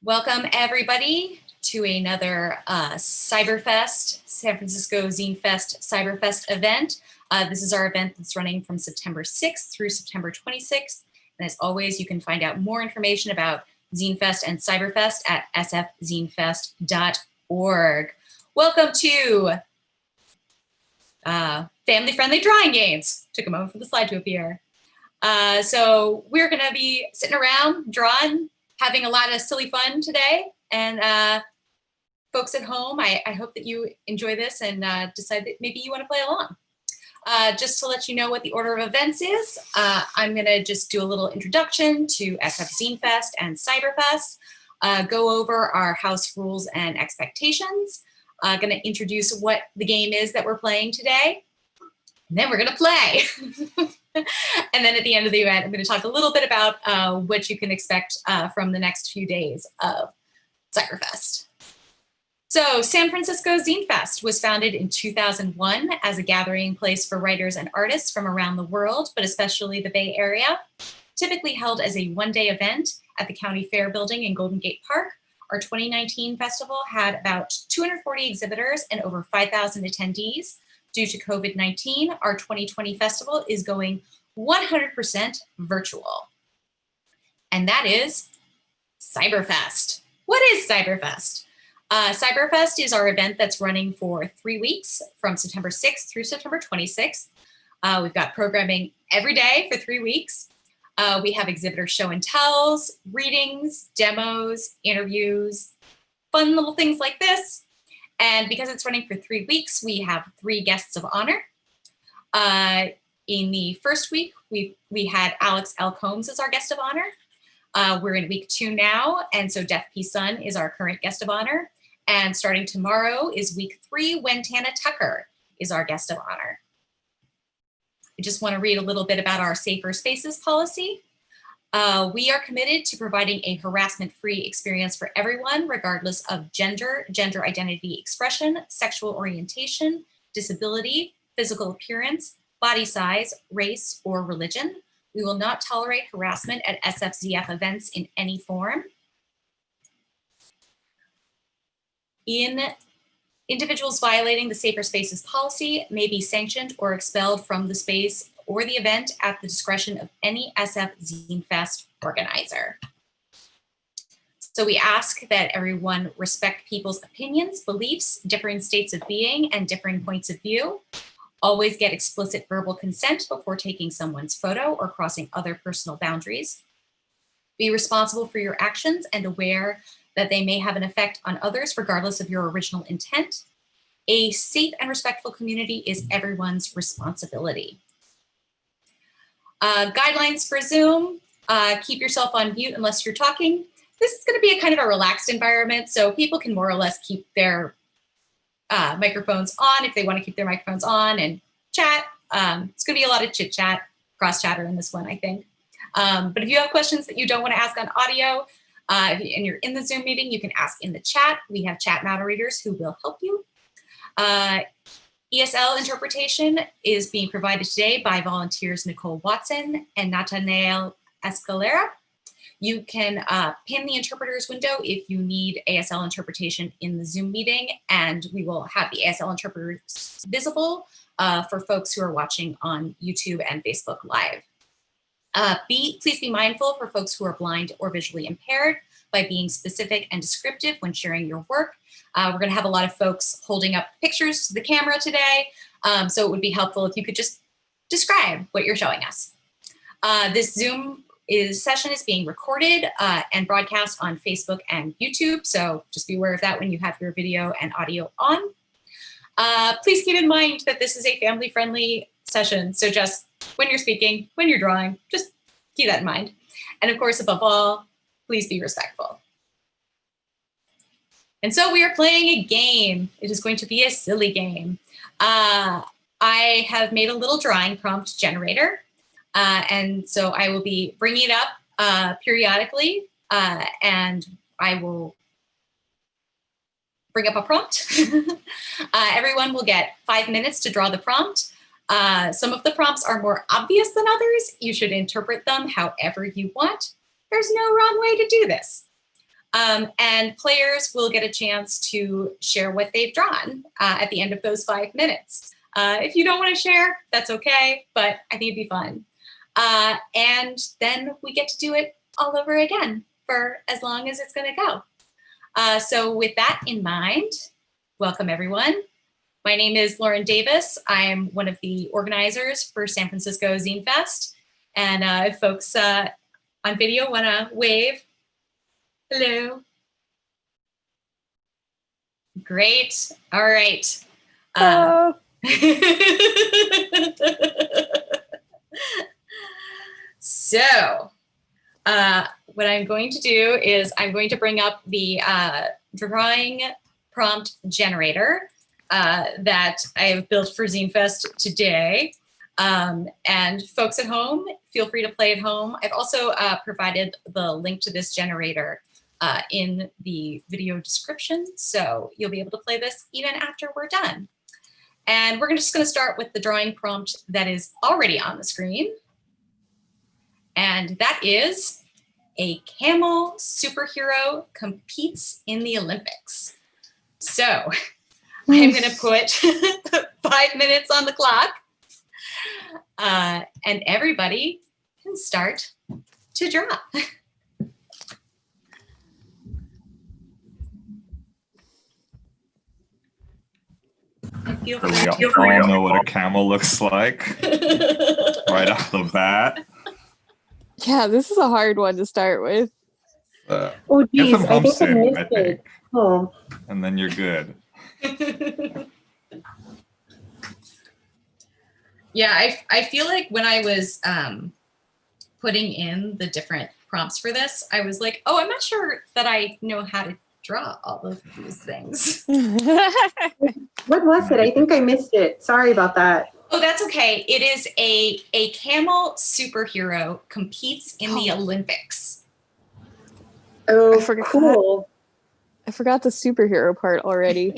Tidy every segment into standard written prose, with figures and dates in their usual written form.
Welcome everybody to another Cyberfest, San Francisco Zine Fest Cyberfest event. This is our event that's running from September 6th through September 26th. And as always, you can find out more information about Zine Fest and Cyberfest at sfzinefest.org. Welcome to family-friendly drawing games. Took a moment for the slide to appear. So we're gonna be sitting around drawing, having a lot of silly fun today. And folks at home, I hope that you enjoy this and decide that maybe you want to play along. Just to let you know what the order of events is, I'm going to just do a little introduction to SF Zine Fest and Cyberfest, go over our house rules and expectations, going to introduce what the game is that we're playing today, and then we're going to play. And then at the end of the event, I'm going to talk a little bit about what you can expect from the next few days of Cyberfest. So San Francisco Zine Fest was founded in 2001 as a gathering place for writers and artists from around the world, but especially the Bay Area. Typically held as a one-day event at the County Fair building in Golden Gate Park, our 2019 festival had about 240 exhibitors and over 5,000 attendees. Due to COVID-19, our 2020 festival is going 100% virtual. And that is Cyberfest. What is Cyberfest? Cyberfest is our event that's running for 3 weeks from September 6th through September 26th. We've got programming every day for 3 weeks. We have exhibitor show and tells, readings, demos, interviews, fun little things like this. And because it's running for 3 weeks, we have 3 guests of honor. In the first week, we had Alex L. Combs as our guest of honor. We're in week 2 now, and so Deaf P. Sun is our current guest of honor. And starting tomorrow is week 3, when Tana Tucker is our guest of honor. I just want to read a little bit about our Safer Spaces policy. We are committed to providing a harassment-free experience for everyone, regardless of gender, gender identity expression, sexual orientation, disability, physical appearance, body size, race, or religion. We will not tolerate harassment at SFZF events in any form. Individuals violating the Safer Spaces policy may be sanctioned or expelled from the space or the event at the discretion of any SF Zine Fest organizer. So we ask that everyone respect people's opinions, beliefs, differing states of being, and differing points of view. Always get explicit verbal consent before taking someone's photo or crossing other personal boundaries. Be responsible for your actions and aware that they may have an effect on others regardless of your original intent. A safe and respectful community is everyone's responsibility. Guidelines for Zoom, keep yourself on mute unless you're talking. This is going to be a kind of a relaxed environment, so people can more or less keep their microphones on if they want to keep their microphones on and chat. It's going to be a lot of chit chat, cross chatter in this one, I think. But if you have questions that you don't want to ask on audio and you're in the Zoom meeting, you can ask in the chat. We have chat moderators who will help you. ESL interpretation is being provided today by volunteers Nicole Watson and Natanael Escalera. You can pin the interpreter's window if you need ASL interpretation in the Zoom meeting, and we will have the ASL interpreters visible for folks who are watching on YouTube and Facebook Live. Please be mindful for folks who are blind or visually impaired by being specific and descriptive when sharing your work. We're going to have a lot of folks holding up pictures to the camera today, so it would be helpful if you could just describe what you're showing us. This Zoom session is being recorded and broadcast on Facebook and YouTube, so just be aware of that when you have your video and audio on. Please keep in mind that this is a family-friendly session, so just when you're speaking, when you're drawing, just keep that in mind. And of course, above all, please be respectful. And so we are playing a game. It is going to be a silly game. I have made a little drawing prompt generator. And so I will be bringing it up periodically, and I will bring up a prompt. Everyone will get 5 minutes to draw the prompt. Some of the prompts are more obvious than others. You should interpret them however you want. There's no wrong way to do this. And players will get a chance to share what they've drawn at the end of those 5 minutes. If you don't want to share, that's okay, but I think it'd be fun. And then we get to do it all over again for as long as it's going to go. So with that in mind, welcome everyone. My name is Lauren Davis. I am one of the organizers for San Francisco Zine Fest. And if folks on video want to wave, hello. Great. All right. Hello. So what I'm going to do is I'm going to bring up the drawing prompt generator that I have built for Zine Fest today. And folks at home, feel free to play at home. I've also provided the link to this generator in the video description, so you'll be able to play this even after we're done. And we're just going to start with the drawing prompt that is already on the screen. And that is a camel superhero competes in the Olympics. So I'm going to put 5 minutes on the clock. And everybody can start to draw. We all know what a camel looks like right off the bat. Yeah, this is a hard one to start with. Oh geez, I think I missed it. Oh. And then you're good. Yeah, I feel like when I was putting in the different prompts for this, I was like, oh, I'm not sure that I know how to draw all of these things. What was it? I think I missed it. Sorry about that. Oh, that's okay. It is a camel superhero competes in the Olympics. Oh, I forgot. cool. I forgot the superhero part already.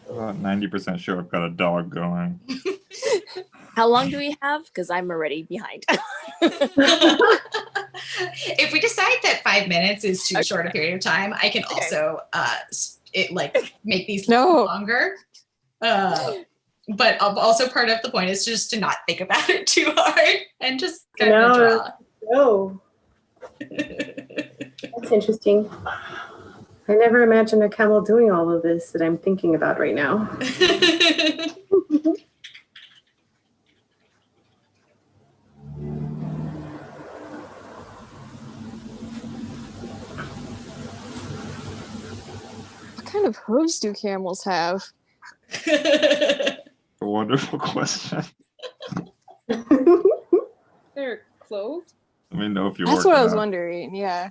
About 90% sure I've got a dog going. How long do we have? Because I'm already behind. If we decide that 5 minutes is too short a period of time, I can also make these longer. But also part of the point is just to not think about it too hard and just kind of draw. No. That's interesting. I never imagined a camel doing all of this that I'm thinking about right now. What kind of hooves do camels have? A wonderful question. They're clothed? Let me know if you're That's what I was out. wondering, yeah.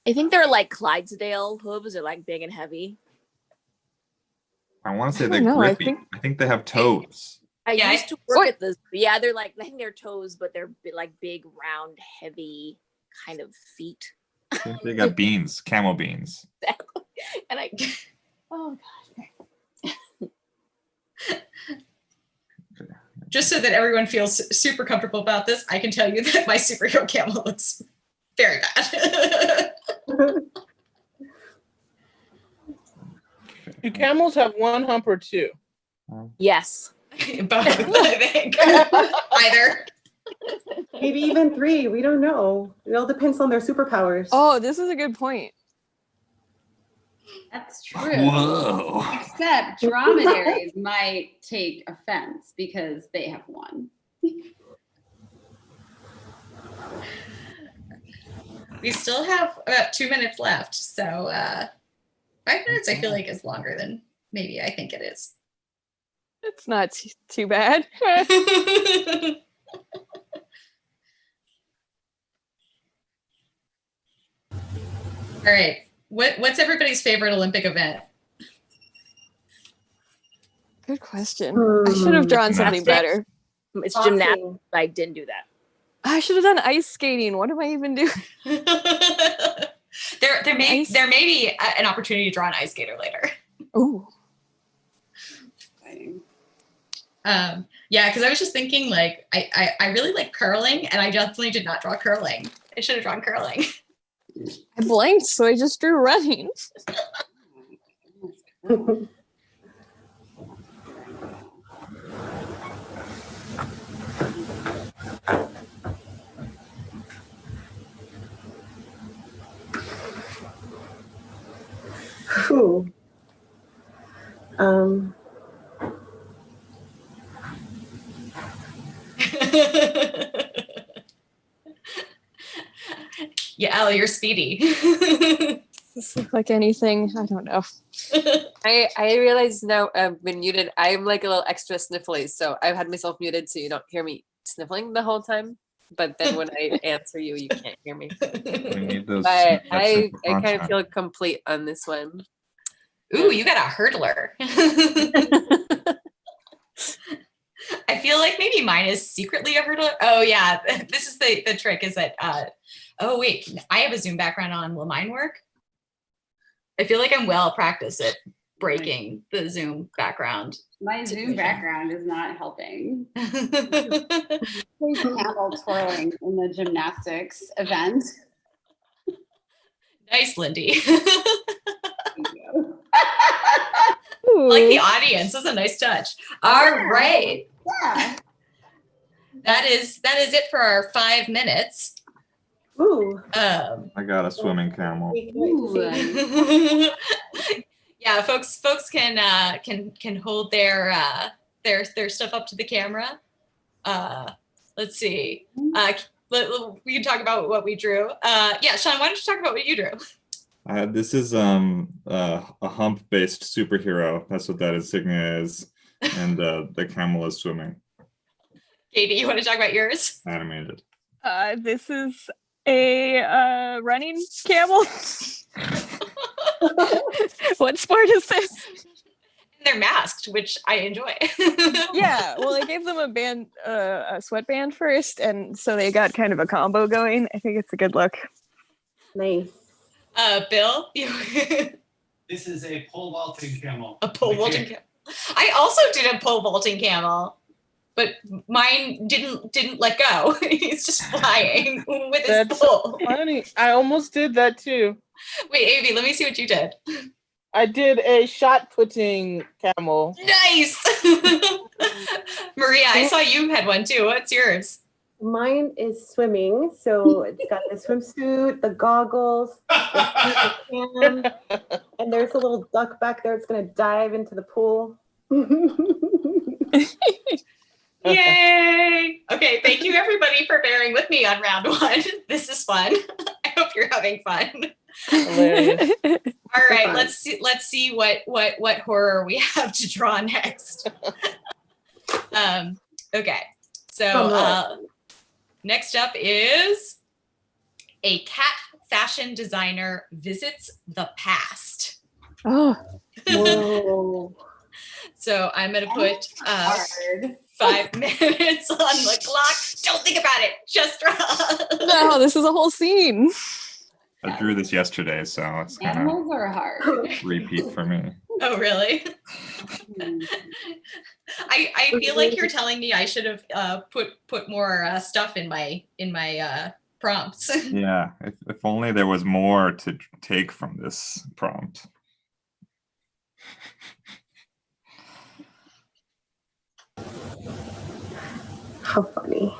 I think they're like Clydesdale hooves. They're like big and heavy. I want to say I they're don't know, grippy. I think they have toes. I used to work at this. Yeah, they're like, I think they're toes, but they're like big, round, heavy kind of feet. I think they got beans, camel beans. And oh gosh. Just so that everyone feels super comfortable about this, I can tell you that my superhero camel looks very bad. Do camels have one hump or two? Yes. Both, I think. Either. Maybe even 3. We don't know. It all depends on their superpowers. Oh, this is a good point. That's true. Whoa. Except dromedaries might take offense because they have one. We still have about 2 minutes left, so 5 minutes I feel like is longer than maybe I think it is. It's not too bad. All right. What's everybody's favorite Olympic event? Good question. I should have drawn something better. It's gymnastics. I didn't do that. I should have done ice skating. What am I even doing? There may be an opportunity to draw an ice skater later. Oh. Yeah, because I was just thinking, like, I really like curling, and I definitely did not draw curling. I should have drawn curling. I blanked, so I just drew running. Whew. Yeah, Allie, you're speedy. Does this look like anything? I don't know. I realize now I've been muted. I'm like a little extra sniffly, so I've had myself muted so you don't hear me sniffling the whole time. But then when I answer you, you can't hear me. We need those. But snippets I for kind of content. feel complete on this one. Ooh, you got a hurdler. I feel like maybe mine is secretly a hurdler. Oh yeah, this is the trick is that, oh wait, I have a Zoom background on. Will mine work? I feel like I'm well practiced at breaking the Zoom background. My Zoom background is not helping. Nice, Camel twirling in the gymnastics event. Lindy. Thank you. Like the audience. That's a nice touch. All right. Yeah. That is it for our 5 minutes. Ooh. I got a swimming camel. Yeah, folks can hold their stuff up to the camera. Let's see. We can talk about what we drew. Yeah, Sean, why don't you talk about what you drew? This is a hump-based superhero. That's what that insignia is, and the camel is swimming. Katie, you want to talk about yours? Animated. This is a running camel. What sport is this? They're masked, which I enjoy. Yeah, well, I gave them a sweatband first, and so they got kind of a combo going. I think it's a good look. Nice. Bill, This is a pole vaulting camel. A pole vaulting camel. I also did a pole vaulting camel, but mine didn't let go. He's just flying with his That's pole. funny. I almost did that too. Wait, Avi, let me see what you did. I did a shot putting camel. Nice. Maria, I saw you had one too. What's yours? Mine is swimming, so it's got the swimsuit, the goggles, the cam, and there's a little duck back there. It's going to dive into the pool. Yay! Okay, thank you everybody for bearing with me on round 1. This is fun. I hope you're having fun. Hilarious. All right, let's see what horror we have to draw next. Okay, so next up is a cat fashion designer visits the past. Oh, Whoa. So I'm gonna put 5 minutes on the clock. Don't think about it. Just draw. no, this is a whole scene. I drew this yesterday, so it's kind Animals are hard. of repeat for me. Oh, really? I feel like you're telling me I should have put more stuff in my prompts. Yeah, if only there was more to take from this prompt. How funny.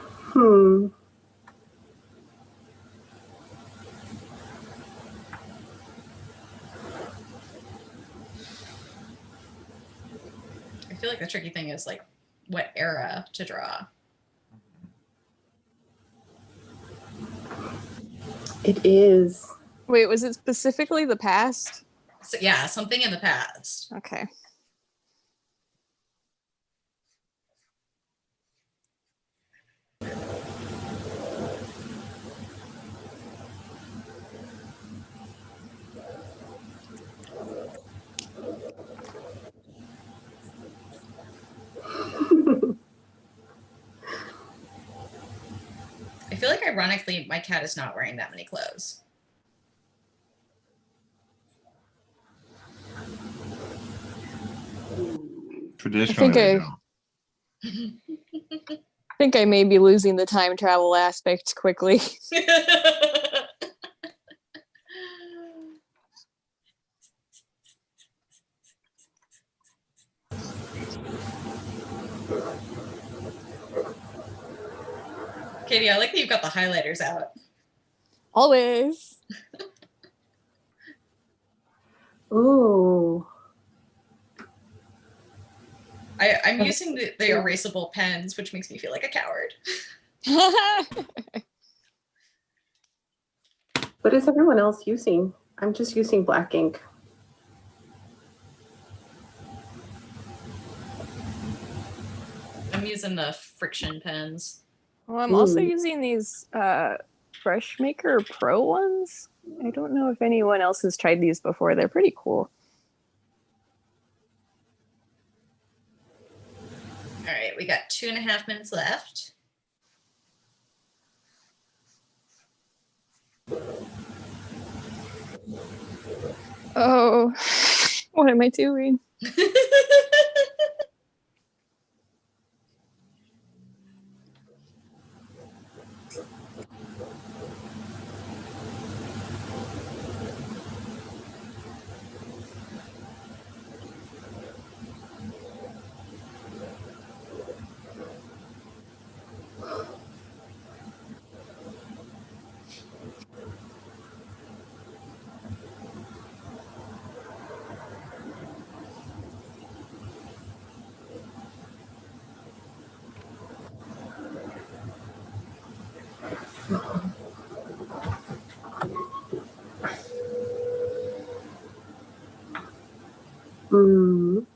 I feel like the tricky thing is like what era to draw. It is. Wait, was it specifically the past? So yeah, something in the past. Okay. I feel like ironically my cat is not wearing that many clothes. Traditionally, I think I may be losing the time travel aspect quickly. Katie, I like that you've got the highlighters out. Always. Ooh. I'm using the erasable pens, which makes me feel like a coward. What is everyone else using? I'm just using black ink. I'm using the friction pens. Well, I'm also Ooh. using these Brush Maker Pro ones. I don't know if anyone else has tried these before. They're pretty cool. All right, we got 2.5 minutes left. Oh, what am I doing? Mm.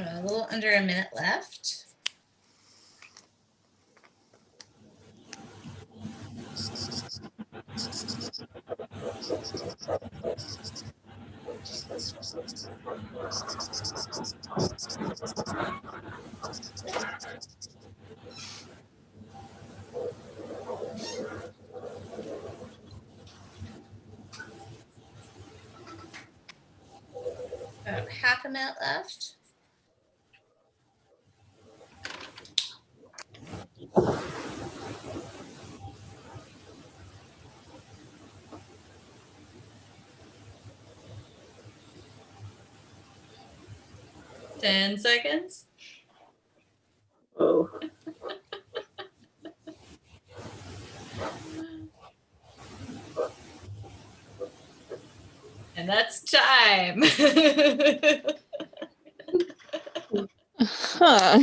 A little under a minute left. About 1/2 minute left. Ten seconds. Oh. And that's time. Huh.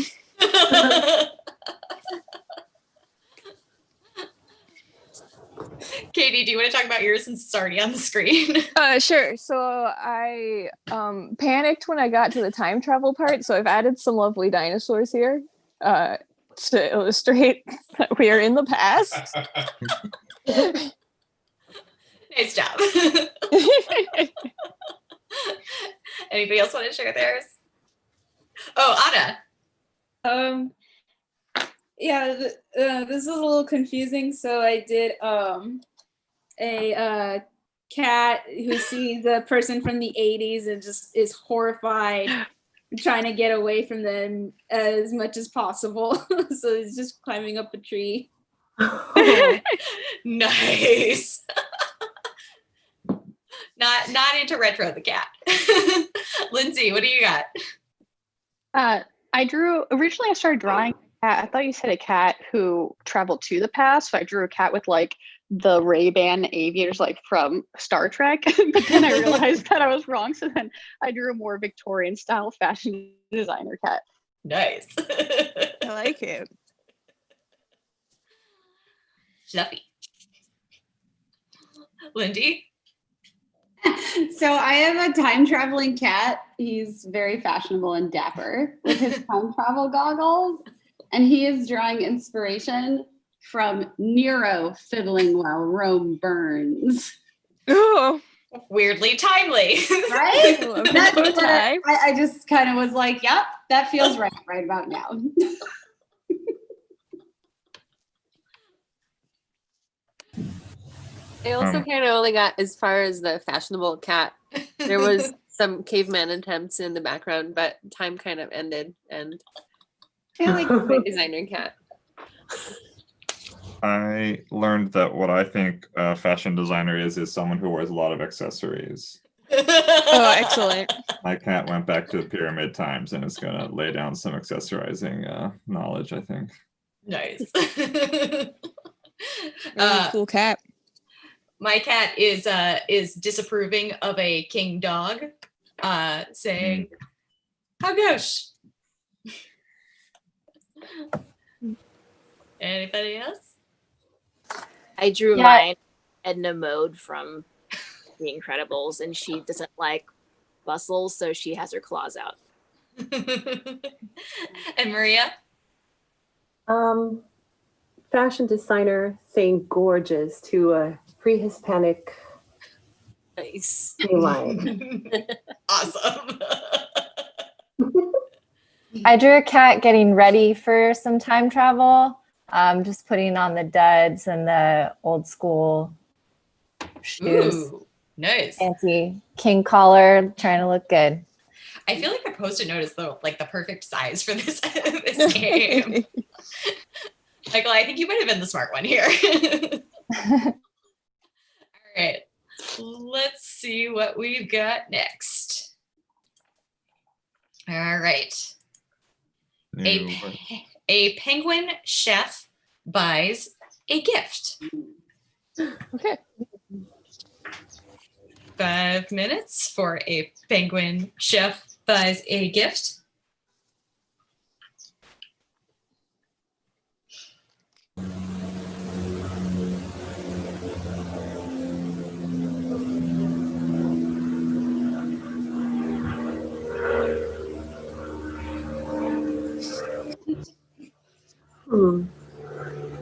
Katie, do you want to talk about yours since it's already on the screen? Sure. So I panicked when I got to the time travel part, so I've added some lovely dinosaurs here to illustrate that we are in the past. Nice job. Anybody else want to share theirs? Oh, Anna. Yeah, this is a little confusing. So I did a cat who sees a person from the 80s and just is horrified, trying to get away from them as much as possible. So he's just climbing up a tree. Nice. Not into retro the cat. Lindsay, what do you got? Originally I started drawing a cat. I thought you said a cat who traveled to the past. So I drew a cat with like the Ray-Ban aviators like from Star Trek. But then I realized that I was wrong. So then I drew a more Victorian style fashion designer cat. Nice. I like it. Fluffy. Lindy? So I have a time traveling cat. He's very fashionable and dapper with his time travel goggles. And he is drawing inspiration from Nero fiddling while Rome burns. Oh, Weirdly timely. Right? love That's bow what tie. I just kind of was like, yep, that feels right about now. I also kind of only got as far as the fashionable cat. There was some caveman attempts in the background, but time kind of ended, and I like my designer cat. I learned that what I think a fashion designer is someone who wears a lot of accessories. Oh, excellent. My cat went back to pyramid times and is going to lay down some accessorizing knowledge, I think. Nice. Cool cat. My cat is disapproving of a king dog, saying, "How gosh." Anybody else? I drew mine Edna Mode from The Incredibles, and she doesn't like bustle, so she has her claws out. And Maria? Fashion designer saying gorgeous to a pre-Hispanic Nice. line. Awesome. I drew a cat getting ready for some time travel. Just putting on the duds and the old school shoes. Ooh, nice. Fancy king collar, trying to look good. I feel like the Post-it note is the perfect size for this this game. Michael, I think you might have been the smart one here. All right, let's see what we've got next. All right. A penguin chef buys a gift. Okay. 5 minutes for a penguin chef buys a gift.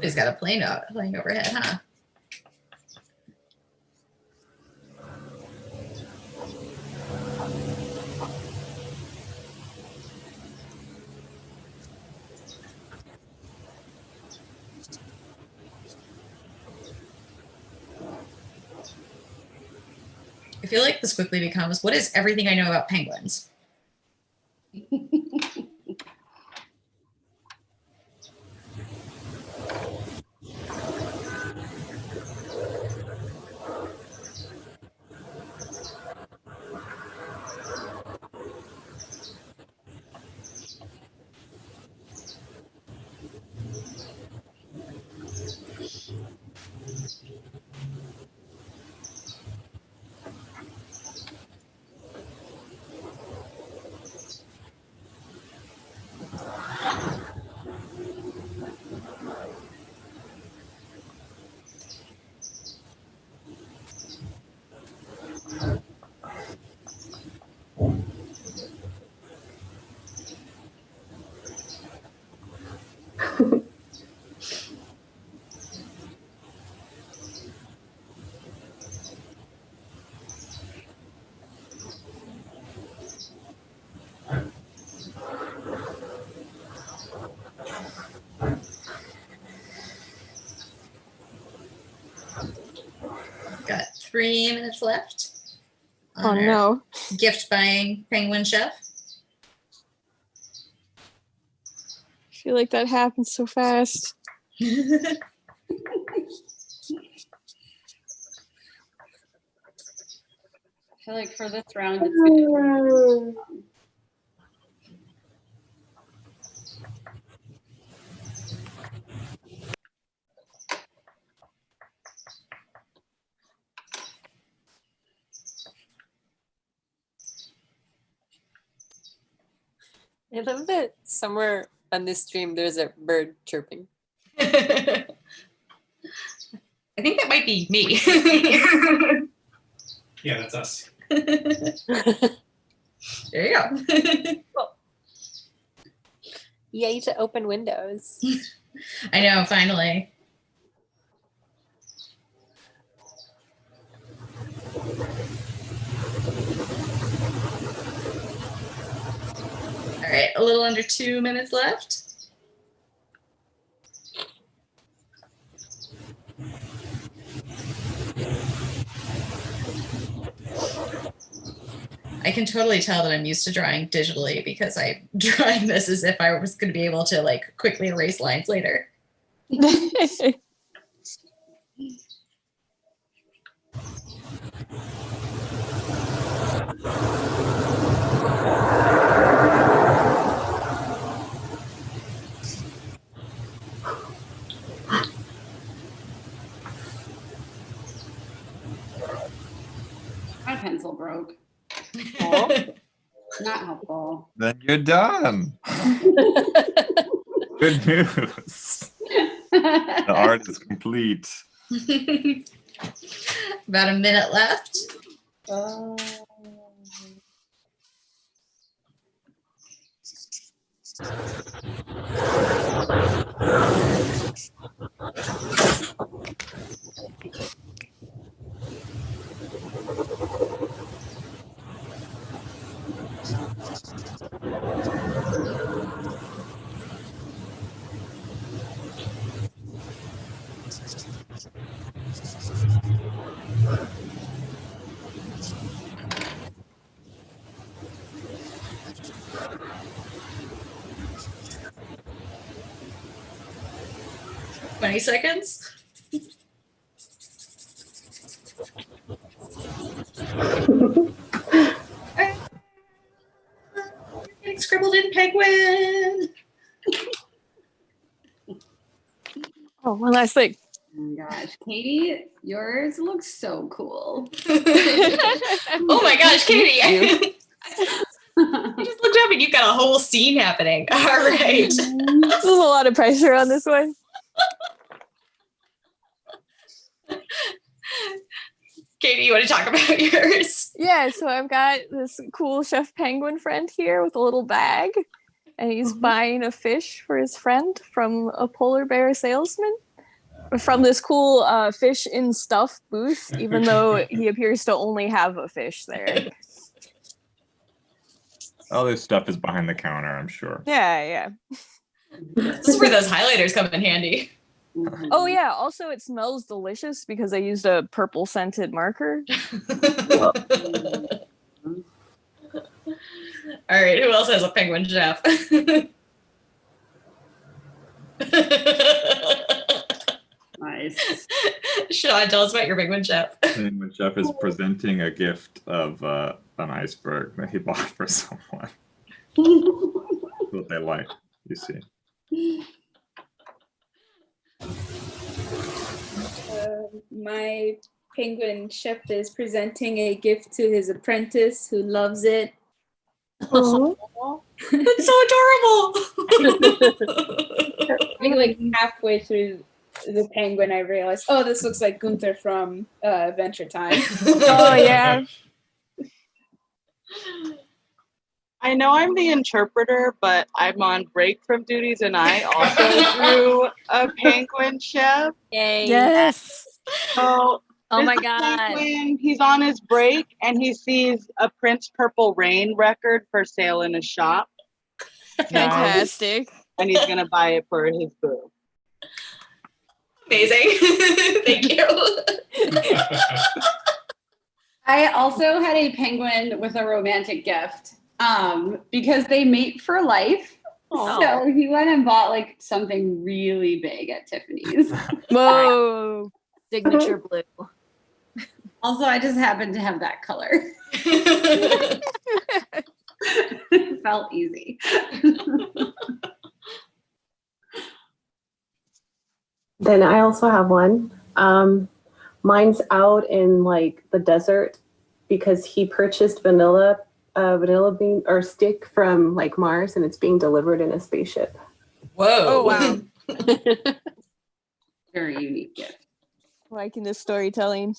He's got a plane flying overhead, huh? I feel like this quickly becomes, what is everything I know about penguins? Got 3 minutes left. Oh no. Gift buying penguin chef. I feel like that happens so fast. I feel like for this round, it's good. I love that somewhere on this stream there's a bird chirping. I think that might be me. Yeah, that's us. There you go. Cool. Yay to open windows. I know, finally. All right, a little under 2 minutes left. I can totally tell that I'm used to drawing digitally because I'm drawing this as if I was going to be able to like quickly erase lines later. My pencil broke. Not helpful. Then you're done. Good news. The art is complete. About a minute left. Twenty seconds. Getting scribbled in penguin. Oh, one last thing. Oh my gosh, Katie, yours looks so cool. Oh my gosh, Katie. I just looked up and you've got a whole scene happening. All right. There's a lot of pressure on this one. Katie, you want to talk about yours? Yeah, so I've got this cool chef penguin friend here with a little bag, and he's buying a fish for his friend from a polar bear salesman from this cool fish in stuff booth, even though he appears to only have a fish there. All this stuff is behind the counter, I'm sure. Yeah. This is where those highlighters come in handy. Oh yeah, also it smells delicious because I used a purple scented marker. All right, who else has a penguin chef? Nice. Sean, tell us about your penguin chef. Penguin chef is presenting a gift of an iceberg that he bought for someone. What they like, you see. My penguin chef is presenting a gift to his apprentice who loves it. Oh, that's so adorable. I think like halfway through the penguin, I realized, oh, this looks like Gunther from Adventure Time. Oh yeah. I know I'm the interpreter, but I'm on break from duties, and I also drew a penguin chef. Yay. Yes. So Oh my this God. penguin, he's on his break, and he sees a Prince Purple Rain record for sale in a shop. Fantastic. And he's gonna buy it for his boo. Amazing. Thank you. I also had a penguin with a romantic gift because they mate for life. Oh. So he went and bought like something really big at Tiffany's. Whoa. Signature blue. Also, I just happened to have that color. It felt easy. Then I also have one. Mine's out in like the desert because he purchased vanilla bean or stick from like Mars, and it's being delivered in a spaceship. Whoa. Oh wow. Very unique gift. Liking this storytelling.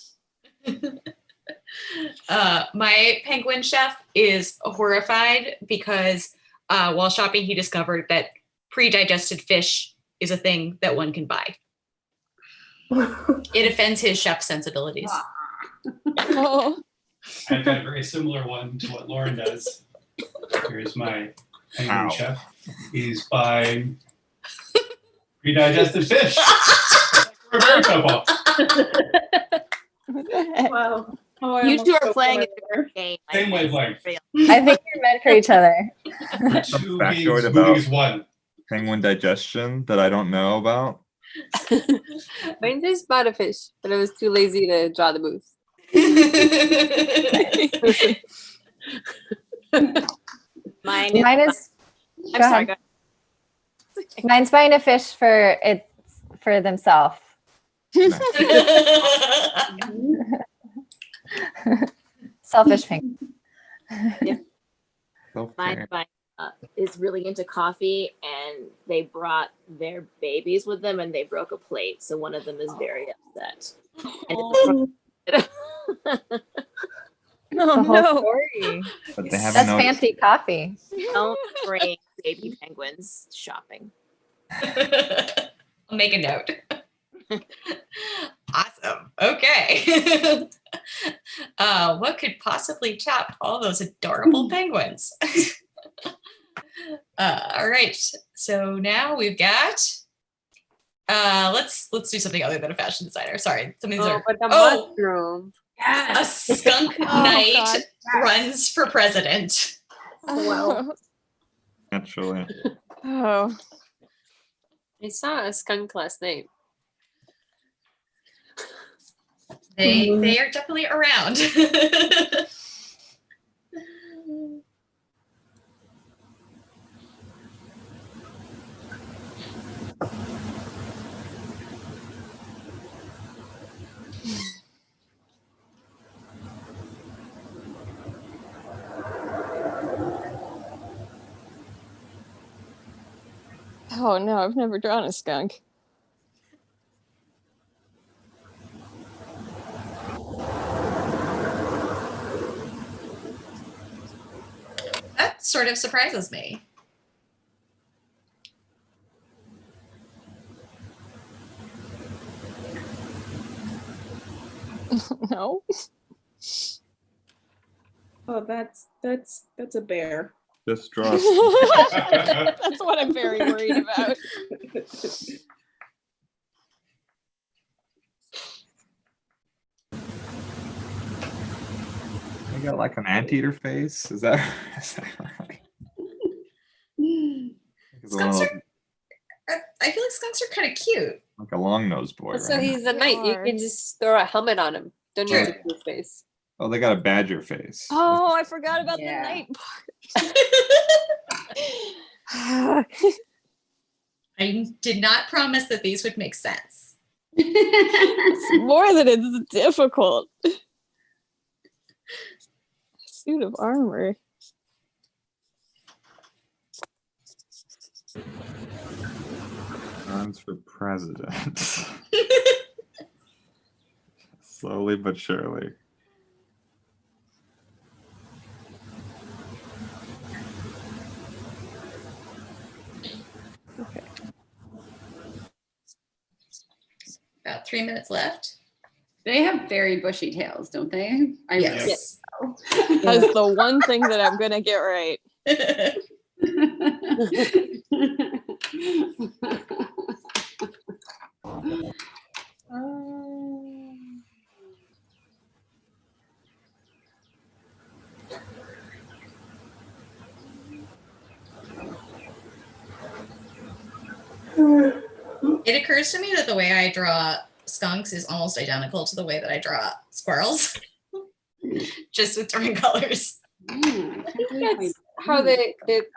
My penguin chef is horrified because while shopping, he discovered that pre-digested fish is a thing that one can buy. It offends his chef sensibilities. Oh. I've got a very similar one to what Lauren does. Here's my penguin chef. He's buying pre-digested fish. We're a bear couple. Wow. Oh, You two are playing a different game. Same wavelength. I think you're meant for each other. Two Factoid beings about moving as one. penguin digestion that I don't know about. Mine just bought a fish, but I was too lazy to draw the booth. Mine is. I'm go sorry. ahead. Mine's buying a fish for themselves. Selfish penguin. Yeah. Mine is really into coffee, and they brought their babies with them, and they broke a plate. So one of them is very upset. And The whole story. But they haven't That's noticed. fancy coffee. don't bring baby penguins shopping. I'll make a note. Awesome. Okay. What could possibly top all those adorable penguins? All right. So now we've got. Let's do something other than a fashion designer. Sorry, some of these are. But the mushroom. A skunk knight runs for president. Well, Naturally. Oh. I saw a skunk last night. They are definitely around. Oh no, I've never drawn a skunk. That sort of surprises me. No. Oh, that's a bear. Just draw. That's what I'm very worried about. I got like an anteater face. Is that right? Skunks are, I feel like skunks are kind of cute. Like a long nosed boy. So right? he's a knight. You can just throw a helmet on him. Don't need to do his face. Oh, they got a badger face. Oh, I forgot about the night part. I did not promise that these would make sense. It's more than it's difficult. Suit of armor. Runs for president. Slowly but surely. Okay. About 3 minutes left. They have very bushy tails, don't they? Yes. That's the one thing that I'm gonna get right. It occurs to me that the way I draw skunks is almost identical to the way that I draw squirrels, just with different colors. I think that's how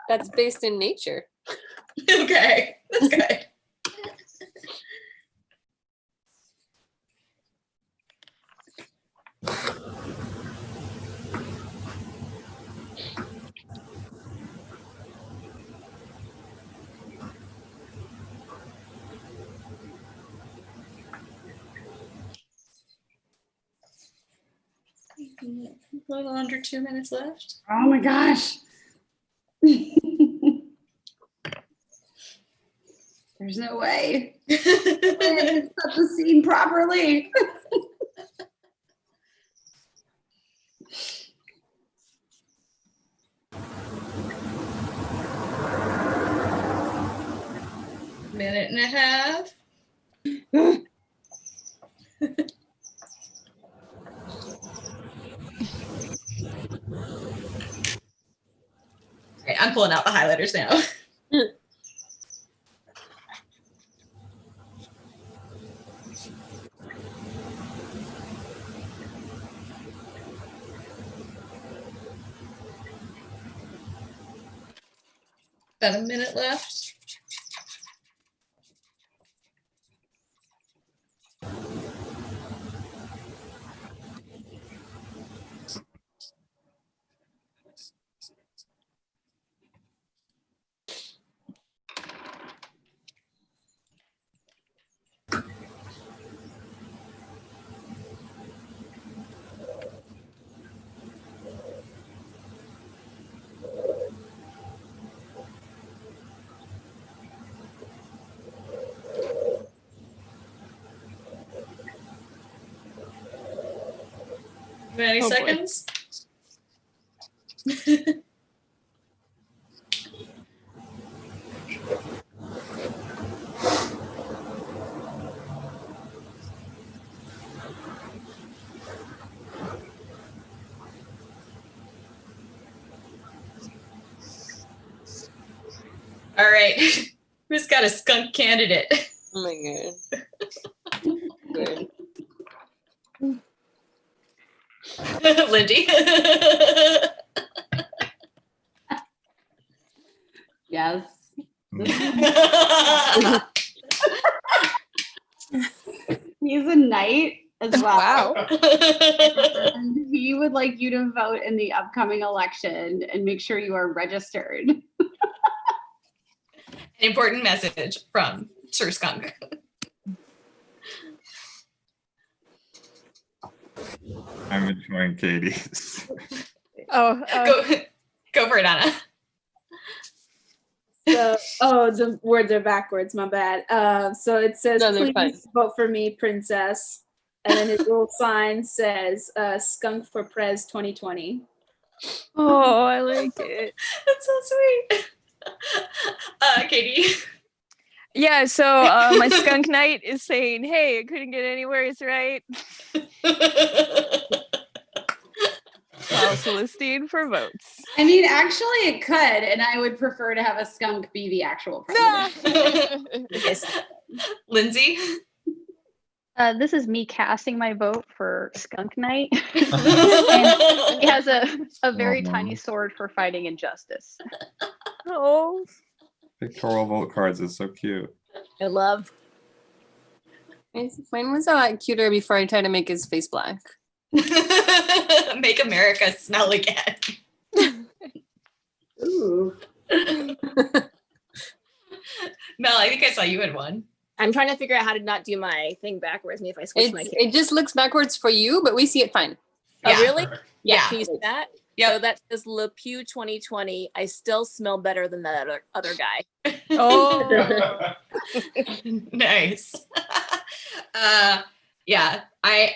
that's based in nature. Okay, that's good. A little under 2 minutes left. Oh my gosh. There's no way. Set the scene properly. Minute and a half. Okay, I'm pulling out the highlighters now. About a minute left. Any seconds? All right. Who's got a skunk candidate? Oh my god. Lindy. Yes. He's a knight as well. Wow. And he would like you to vote in the upcoming election and make sure you are registered. An important message from Sir Skunk. I'm enjoying Katie's. Go for it, Anna. So, the words are backwards. My bad. So it says, No, they're "Please vote for me, princess." And then his little sign says, "Skunk for Prez 2020." Oh, I like it. That's so sweet. Katie. Yeah, so my skunk knight is saying, hey, I couldn't get anywhere, is right? While soliciting for votes. I mean, actually, it could, and I would prefer to have a skunk be the actual president. Lindsay. This is me casting my vote for Skunk Knight. And he has a very tiny sword for fighting injustice. Oh. Pictorial vote cards is so cute. I love. Mine was a lot cuter before I tried to make his face black. Make America smell again. Ooh. Mel, I think I saw you in one. I'm trying to figure out how to not do my thing backwards. Maybe if I switch my It just looks backwards for you, but we see it fine. Oh, Yeah. really? Yeah. Can you see that? Yep. So that says Le Pew 2020. I still smell better than that other guy. Oh. Nice. Yeah, I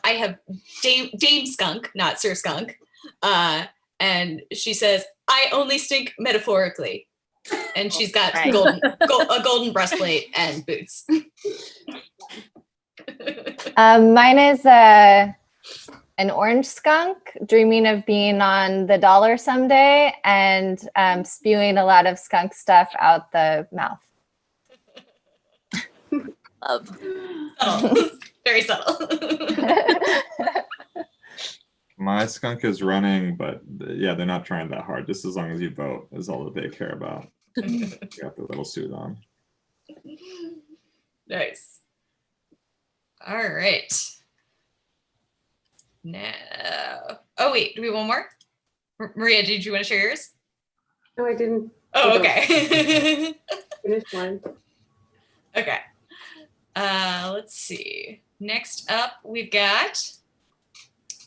have Dame Skunk, not Sir Skunk, and she says I only stink metaphorically, and she's got Right. a golden breastplate and boots. Mine is an orange skunk dreaming of being on the dollar someday and spewing a lot of skunk stuff out the mouth. Love. Subtle. Very subtle. My skunk is running, but yeah, they're not trying that hard. Just as long as you vote is all that they care about. You got the little suit on. Nice. All right. Now, oh wait, do we have one more? Maria, did you want to share yours? No, I didn't. Oh, okay. Finish one. Okay. Let's see. Next up, we've got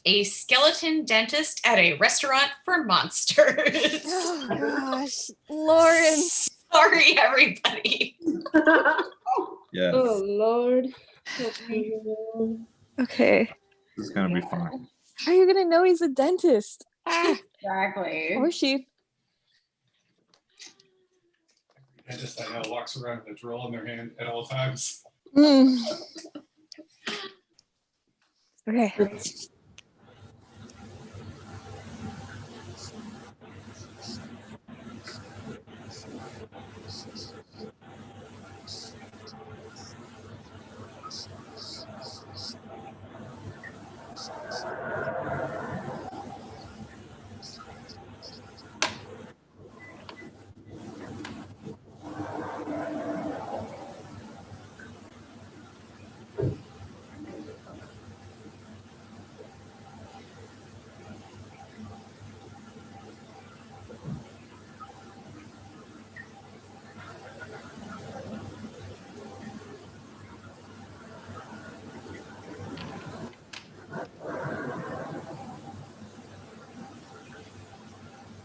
a skeleton dentist at a restaurant for monsters. Oh gosh, Lauren. Sorry, everybody. Yes. Oh Lord. Okay. This is gonna be fun. How are you gonna know he's a dentist? Exactly. Or she. Dentist I know walks around with a drill in their hand at all times. Mm. Okay.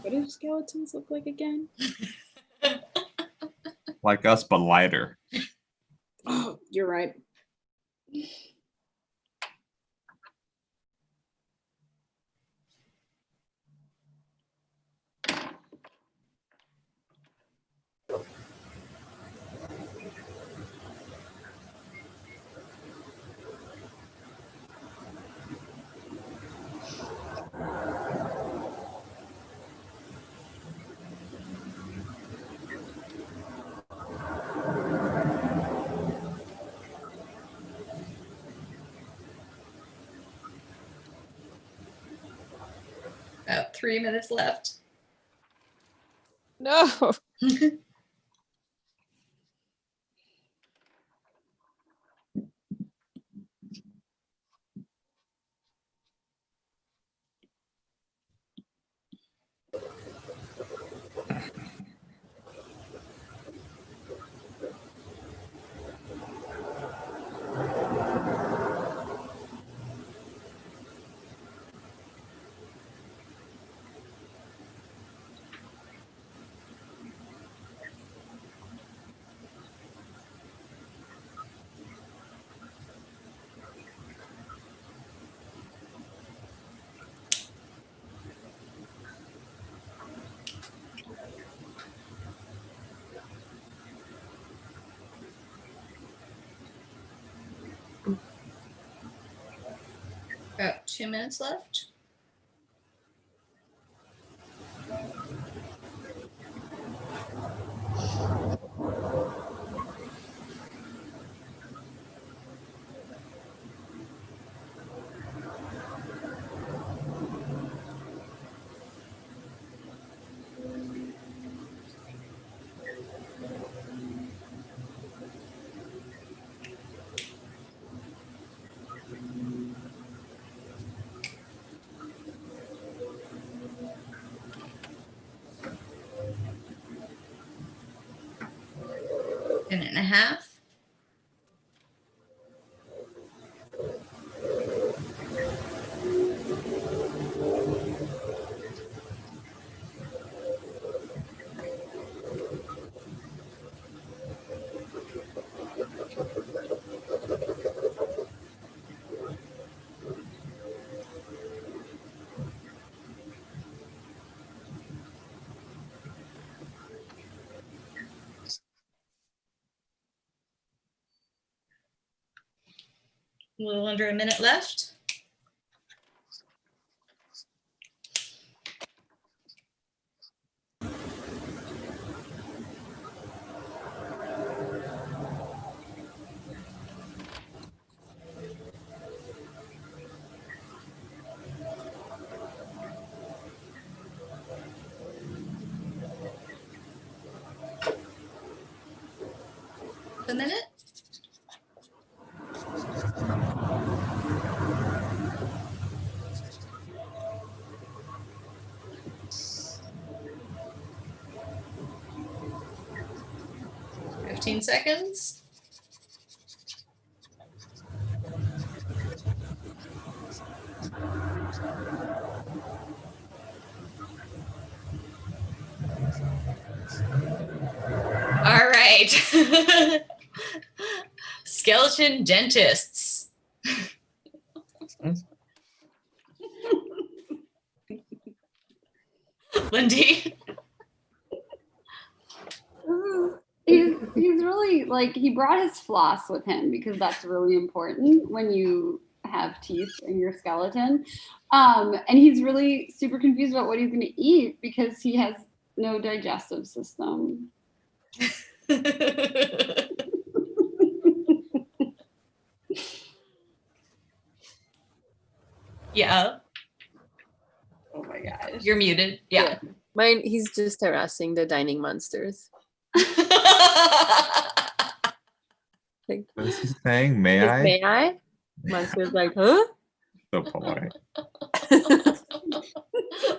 What do skeletons look like again? Like us, but lighter. Oh, you're right. About 3 minutes left. No. About 2 minutes left. Minute and a half. A little under a minute left. A minute. $15. right. Skeleton dentists. Lindy. He's really like he brought his floss with him because that's really important when you have teeth in your skeleton. And he's really super confused about what he's going to eat because he has no digestive system. Yeah. Oh my gosh. You're muted. Yeah. Mine, he's just harassing the dining monsters. Like, What is he saying? May like, I? May I? Monster's like, huh? So polite.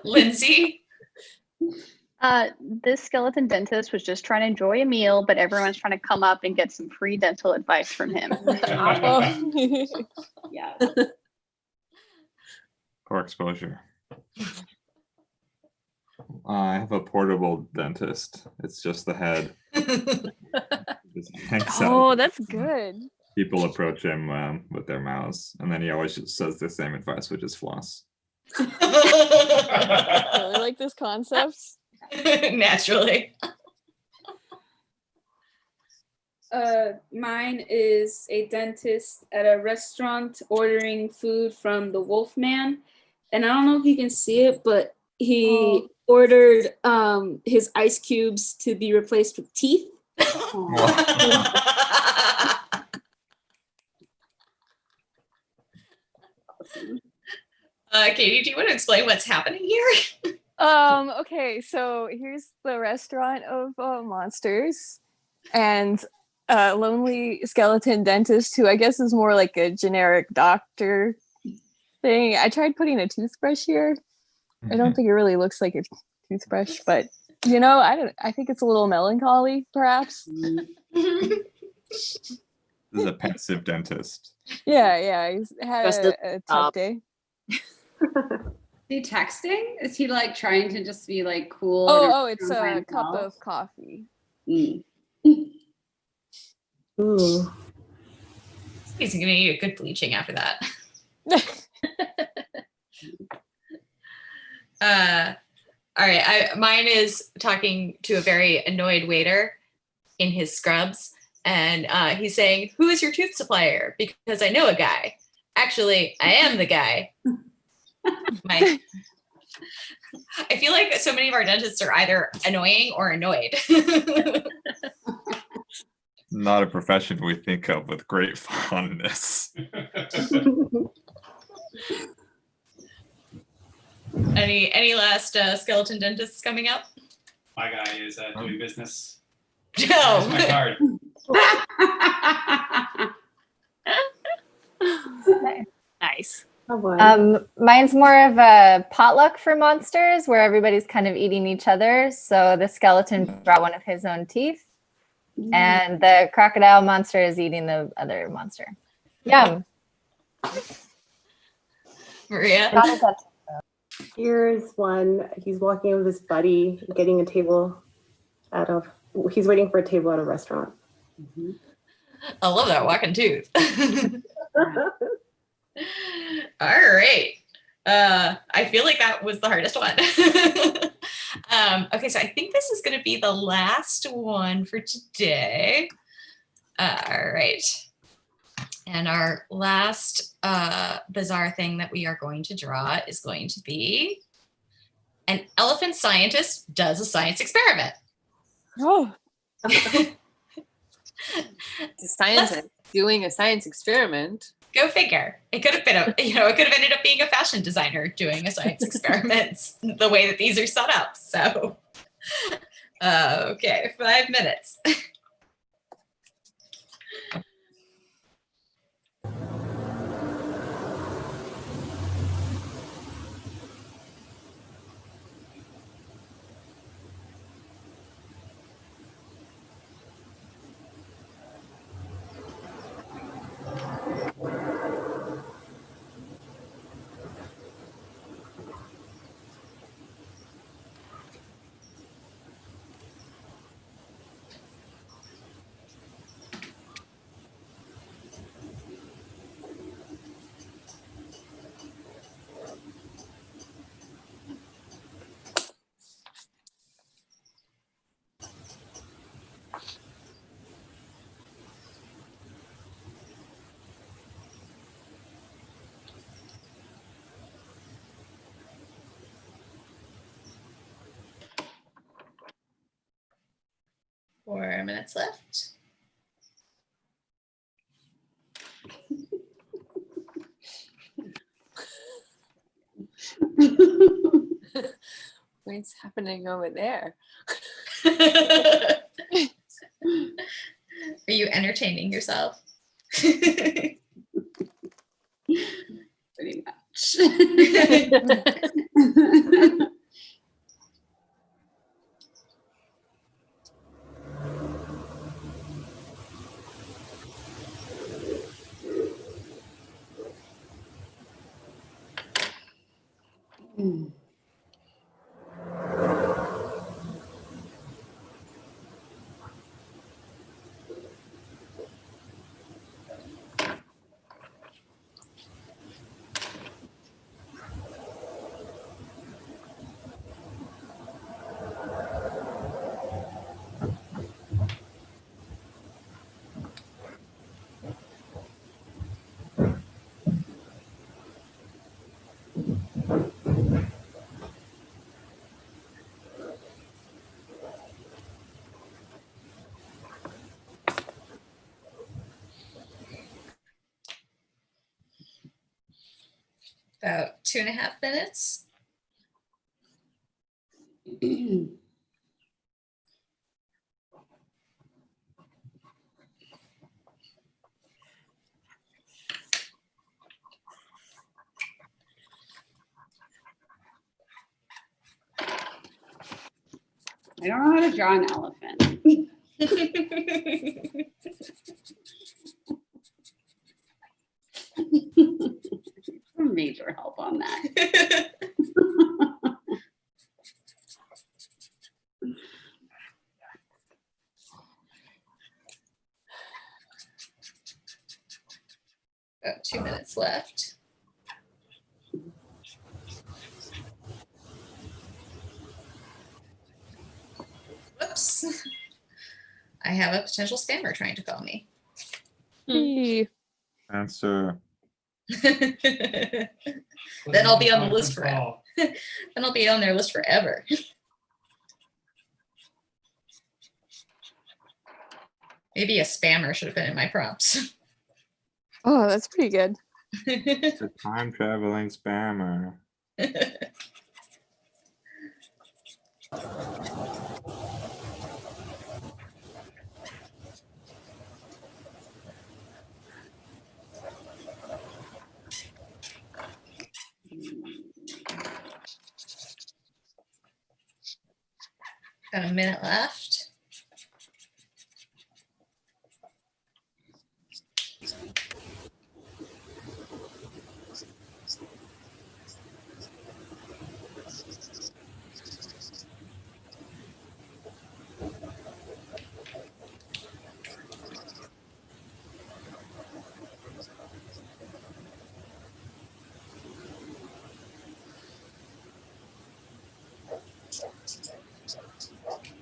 Lindsay. This skeleton dentist was just trying to enjoy a meal, but everyone's trying to come up and get some free dental advice from him. Yeah. Poor exposure. I have a portable dentist. It's just the head. Just hangs out. Oh, that's good. People approach him with their mouths, and then he always just says the same advice, which is floss. I really like this concept. Naturally. Mine is a dentist at a restaurant ordering food from the Wolfman. And I don't know if you can see it, but he ordered his ice cubes to be replaced with teeth. Katie, do you want to explain what's happening here? Okay, so here's the restaurant of monsters, and a lonely skeleton dentist who I guess is more like a generic doctor thing. I tried putting a toothbrush here. I don't think it really looks like a toothbrush, but you know, I think it's a little melancholy, perhaps. This is a pensive dentist. Yeah, he's had a tough day. Is he texting? Is he like trying to just be like cool? Oh, it's a cup of coffee. Mm. Ooh. He's gonna need a good bleaching after that. All right, mine is talking to a very annoyed waiter in his scrubs, and he's saying, "Who is your tooth supplier? Because I know a guy. Actually, I am the guy." I feel like so many of our dentists are either annoying or annoyed. Not a profession we think of with great fondness. Any last skeleton dentists coming up? My guy is doing business. No. Here's my card. Nice. Oh boy. Mine's more of a potluck for monsters where everybody's kind of eating each other. So the skeleton brought one of his own teeth, and the crocodile monster is eating the other monster. Yum. Maria. Not a dentist. Here's one. He's walking with his buddy, getting a table he's waiting for a table at a restaurant. I love that walking tooth. All right. I feel like that was the hardest one. Okay, so I think this is going to be the last one for today. All right. And our last bizarre thing that we are going to draw is going to be an elephant scientist does a science experiment. Oh. The scientist doing a science experiment. Go figure. It could have been it could have ended up being a fashion designer doing a science experiment the way that these are set up. So, okay, 5 minutes. 4 minutes left. What's happening over there? Are you entertaining yourself? Pretty much. About 2.5 minutes. I don't know how to draw an elephant. Major help on that. About 2 minutes left. Whoops. I have a potential spammer trying to call me. Answer. Then I'll be on the list forever. Then I'll be on their list forever. Maybe a spammer should have been in my prompts. Oh, that's pretty good. It's a time traveling spammer. Got a minute left.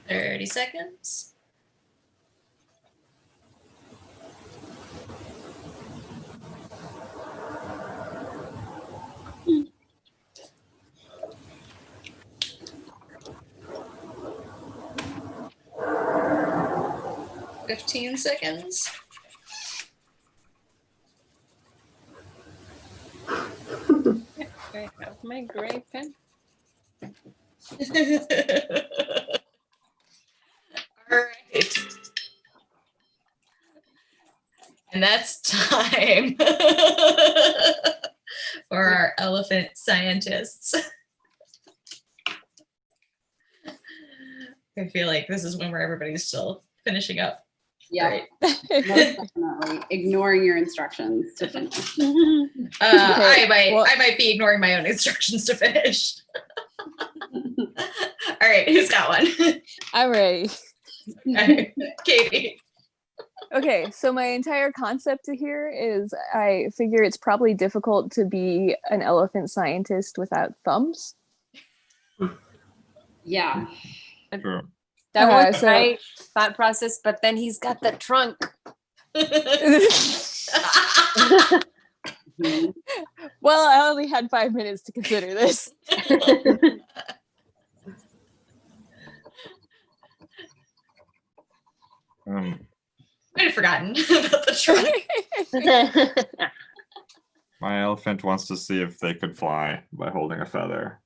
Thirty seconds. Hmm. 15 seconds. I have my gray pen. All right. And that's time for our elephant scientists. I feel like this is one where everybody's still finishing up. Yeah, Right. most definitely ignoring your instructions to finish. I might be ignoring my own instructions to finish. All right, who's got one? I'm ready. Okay. Katie. Okay, so my entire concept here is I figure it's probably difficult to be an elephant scientist without thumbs. Yeah. Sure. That was so- my thought process, but then he's got the trunk. Well, I only had 5 minutes to consider this. Um, I'd have forgotten about the trunk. my elephant wants to see if they could fly by holding a feather.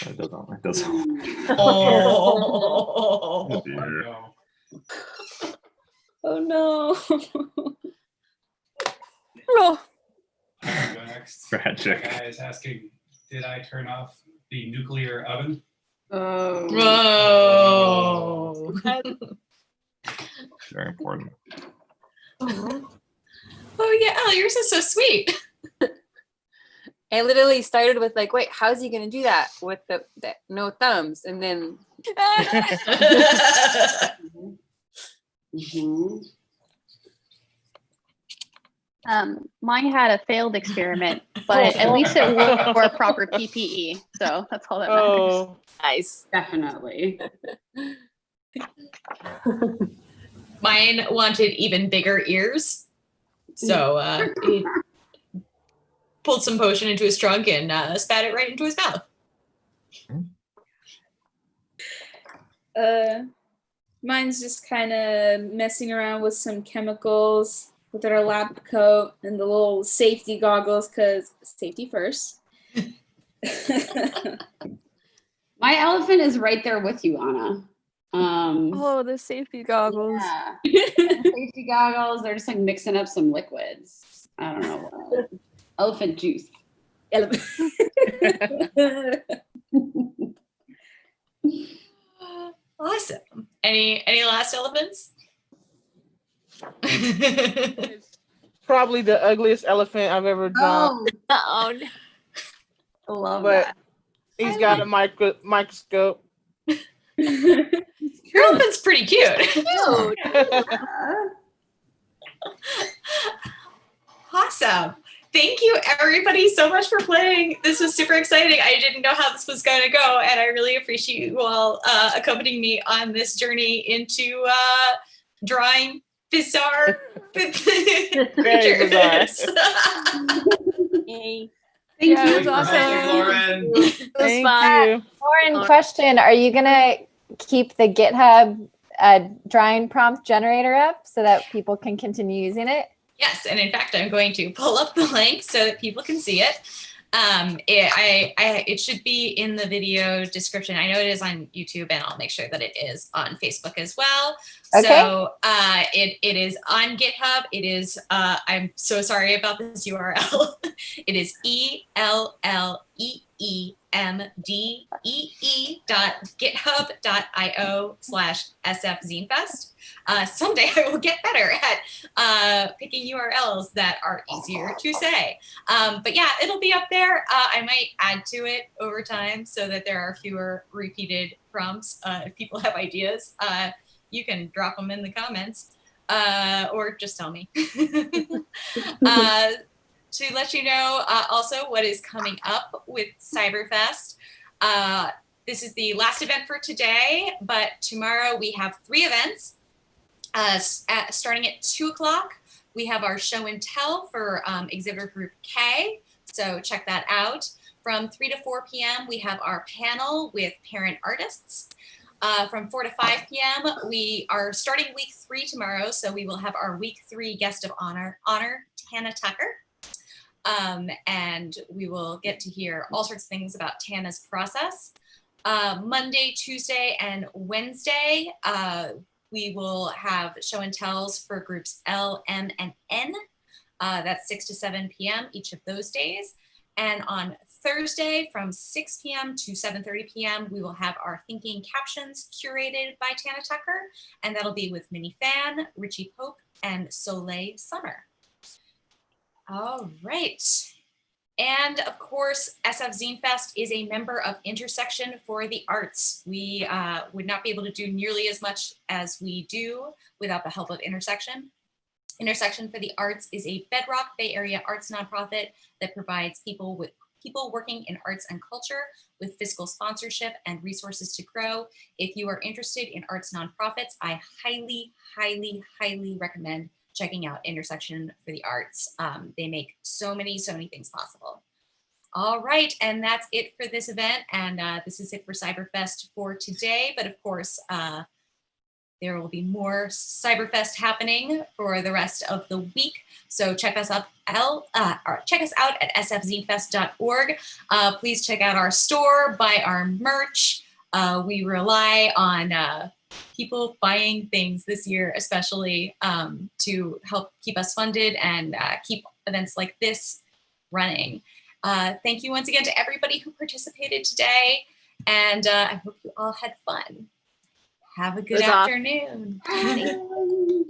It doesn't. It doesn't. Oh. Oh dear. No. Oh no. Oh, I'll go next. Tragic. The guy is asking, did I turn off the nuclear oven? Oh. Whoa. Very important. Oh yeah, oh, yours is so sweet. I literally started with like, wait, how's he gonna do that with the no thumbs? And then Mhm. Mine had a failed experiment, but at least it wore a proper PPE, so that's all that matters. Oh, Nice. Definitely. Mine wanted even bigger ears. So he pulled some potion into his trunk and spat it right into his mouth. Mine's just kind of messing around with some chemicals with our lab coat and the little safety goggles, because safety first. My elephant is right there with you, Anna. oh, the safety goggles. Yeah. Safety goggles. They're just like mixing up some liquids. I don't know what. Elephant juice. Awesome. Any last elephants? probably the ugliest elephant I've ever drawn. Oh, no. I love But that. he's got a microscope. Your elephant's pretty cute. Dude. Awesome. Thank you everybody so much for playing. This was super exciting. I didn't know how this was going to go, and I really appreciate you all accompanying me on this journey into drawing bizarre pictures. Yay. Thank Yeah, you. it was awesome. Lauren. Thank fun. you. Lauren, question: are you gonna keep the GitHub drawing prompt generator up so that people can continue using it? Yes, and in fact, I'm going to pull up the link so that people can see it. It should be in the video description. I know it is on YouTube, and I'll make sure that it is on Facebook as well. Okay. So it is on GitHub. It is, I'm so sorry about this URL. It is ELLEEMDEE.github.io/sfzinefest. Someday I will get better at picking URLs that are easier to say. But yeah, it'll be up there. I might add to it over time so that there are fewer repeated prompts. If people have ideas, you can drop them in the comments or just tell me. To let you know also what is coming up with Cyberfest. This is the last event for today, but tomorrow we have 3 events. Starting at 2 o'clock, we have our show and tell for exhibitor group K, so check that out. From 3 to 4 p.m., we have our panel with parent artists. From 4 to 5 p.m., we are starting week 3 tomorrow, so we will have our week 3 guest of honor, Tana Tucker. And we will get to hear all sorts of things about Tana's process. Monday, Tuesday, and Wednesday, we will have show and tells for groups L, M, and N. That's 6 to 7 p.m. each of those days. And on Thursday from 6 p.m. to 7:30 p.m., we will have our Thinking Captions curated by Tana Tucker, and that'll be with Minnie Fan, Richie Pope, and Soleil Summer. All right. And of course, SF Zine Fest is a member of Intersection for the Arts. We would not be able to do nearly as much as we do without the help of Intersection. Intersection for the Arts is a bedrock Bay Area arts nonprofit that provides people working in arts and culture with fiscal sponsorship and resources to grow. If you are interested in arts nonprofits, I highly, highly, highly recommend checking out Intersection for the Arts. They make so many things possible. All right, and that's it for this event, and this is it for Cyberfest for today. But of course, There will be more Cyberfest happening for the rest of the week. So check us out at sfzinefest.org. Please check out our store, buy our merch. We rely on people buying things this year, especially to help keep us funded and keep events like this running. Thank you once again to everybody who participated today, and I hope you all had fun. Have a good afternoon. Awesome.